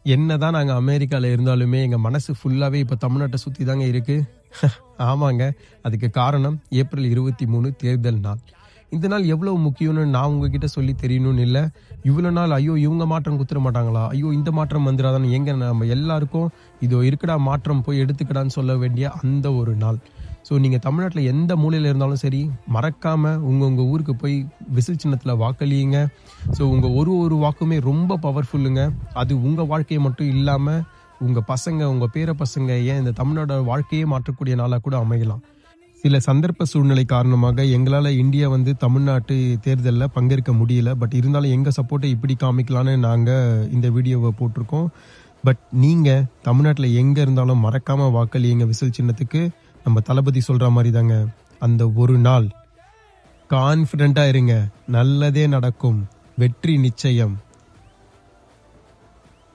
என்னதான் நாங்க அமெரிக்கால இருந்தாலுமே எங்க மனசு ஃபுல்லாவே இப்ப தமிழ்நாட்டை சுத்தி தாங்க இருக்கு. ஆமாங்க. அதுக்கு காரணம் ஏப்ரல் 23 தேர்தல் நாள். இந்த நாள் எவ்வளவு முக்கியம்னு நான் உங்ககிட்ட சொல்லி தெரியணும்னு இல்ல. இவ்வளவு நாள் ஐயோ இவங்க மாற்றம் குடுத்துற மாட்டாங்களா? ஐயோ இந்த மாற்றம் வந்துராதான்னு எங்க நம்ம எல்லாருக்கும் இதோ இருக்குடா மாற்றம் போய் எடுத்துக்கடான்னு சொல்ல வேண்டிய அந்த ஒரு நாள். ஸோ நீங்க தமிழ்நாட்டுல எந்த மூலையில இருந்தாலும் சரி, மறக்காம உங்க ஊருக்கு போய் விசில் சின்னத்துல வாக்களியுங்க. ஸோ உங்க ஒரு வாக்குமே ரொம்ப பவர்ஃபுல்லுங்க. அது உங்க வாழ்க்கையை மட்டும் இல்லாம உங்க பசங்க, உங்க பேர பசங்க, ஏன் இந்த தமிழ்நாடோட வாழ்க்கையே மாற்றக்கூடிய நாளா கூட அமையலாம். சில சந்தர்ப்ப சூழ்நிலை காரணமாக எங்களால இந்தியா தமிழ்நாட்டு தேர்தலில் பங்கேற்க முடியல. பட் இருந்தாலும் எங்க சப்போர்ட்டை இப்படி காமிக்கலான்னு நாங்க இந்த வீடியோவை போட்டிருக்கோம். பட் நீங்க தமிழ்நாட்டுல எங்க இருந்தாலும் மறக்காம வாக்களியுங்க விசில் சின்னத்துக்கு. நம்ம தளபதி சொல்ற மாதிரி தாங்க, அந்த ஒரு நாள் கான்ஃபிடென்ட்டா இருங்க, நல்லதே நடக்கும், வெற்றி நிச்சயம்.